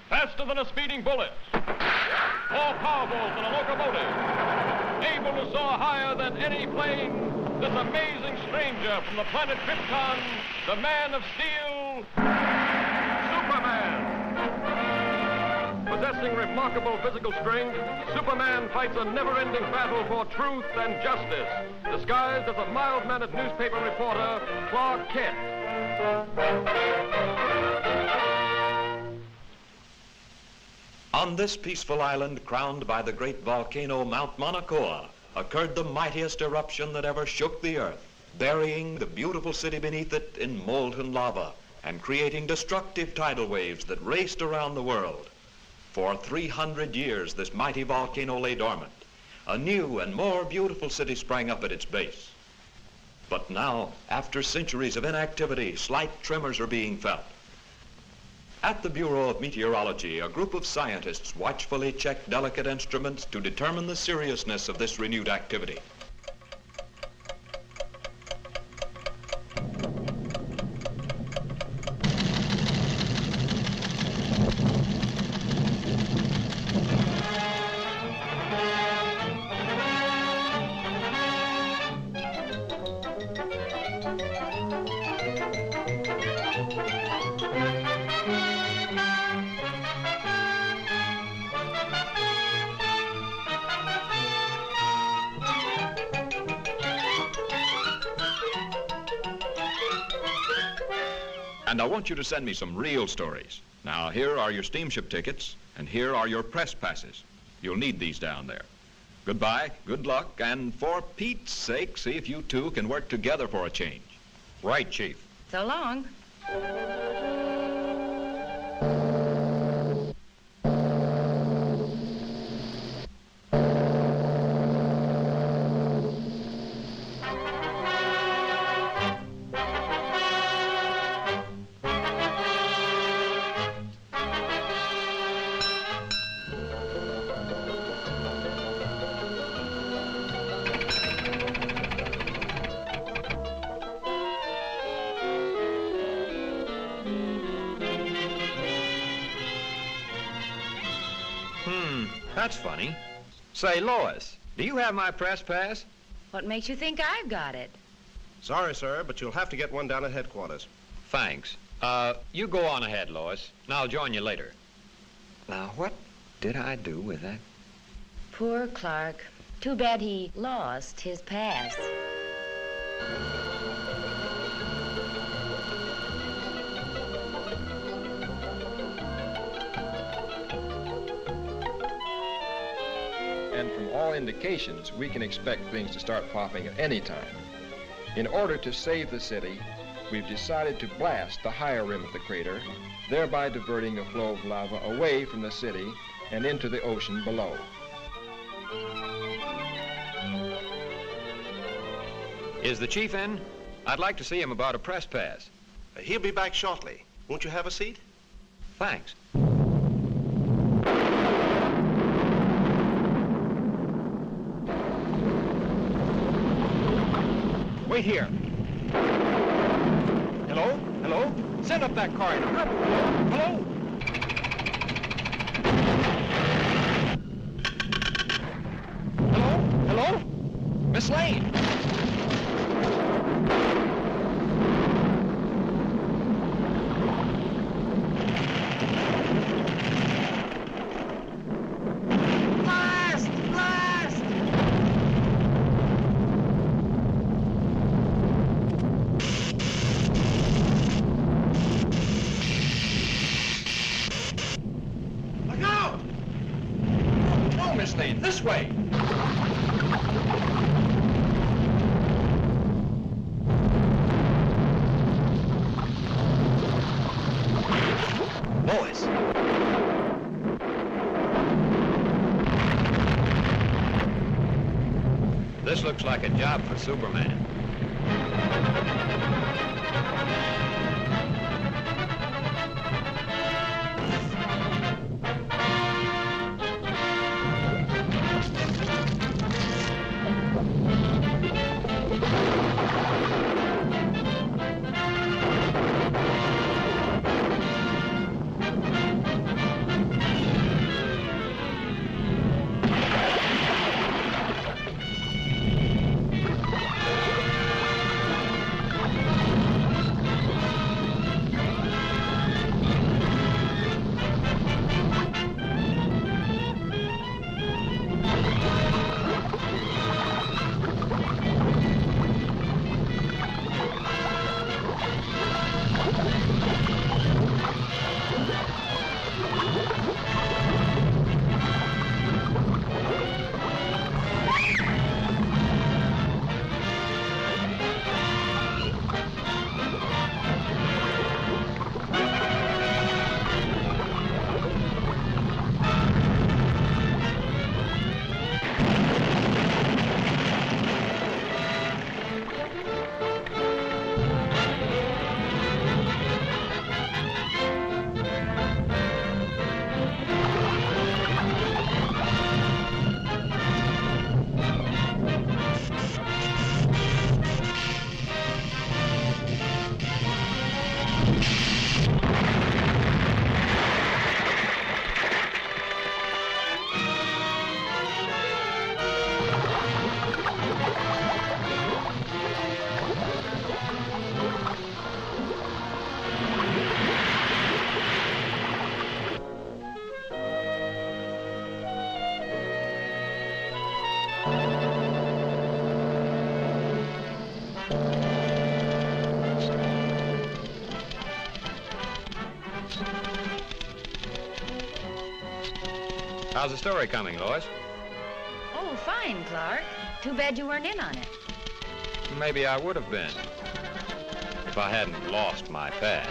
Faster than a speeding bullet, more powerful than a locomotive, able to soar higher than any plane, this amazing stranger from the planet Krypton, the Man of Steel, Superman. Possessing remarkable physical strength, Superman fights a never-ending battle for truth and justice, disguised as a mild-mannered newspaper reporter, Clark Kent. On this peaceful island, crowned by the great volcano Mount Mauna Kea, occurred the mightiest eruption that ever shook the earth, burying the beautiful city beneath it in molten lava and creating destructive tidal waves that raced around the world. For 300 years, this mighty volcano lay dormant. A new and more beautiful city sprang up at its base. But now, after centuries of inactivity, slight tremors are being felt. At the Bureau of Meteorology, a group of scientists watchfully check delicate instruments to determine the seriousness of this renewed activity. And I want you to send me some real stories. Now, here are your steamship tickets, and here are your press passes. You'll need these down there. Goodbye, good luck, and for Pete's sake, see if you two can work together for a change. Right, Chief. So long. That's funny. Say, Lois, do you have my press pass? What makes you think I've got it? Sorry, sir, but you'll have to get one down at headquarters. Thanks. You go on ahead, Lois, and I'll join you later. Now, what did I do with that? Poor Clark. Too bad he lost his pass. And from all indications, we can expect things to start popping at any time. In order to save the city, we've decided to blast the higher rim of the crater, thereby diverting the flow of lava away from the city and into the ocean below. Is the chief in? I'd like to see him about a press pass. He'll be back shortly. Won't you have a seat? Thanks. Wait here. Hello? Hello? Send up that corridor. Hello? Hello? Hello? Miss Lane? This way. Lois. This looks like a job for Superman. How's the story coming, Lois? Oh, fine, Clark. Too bad you weren't in on it. Maybe I would have been if I hadn't lost my past.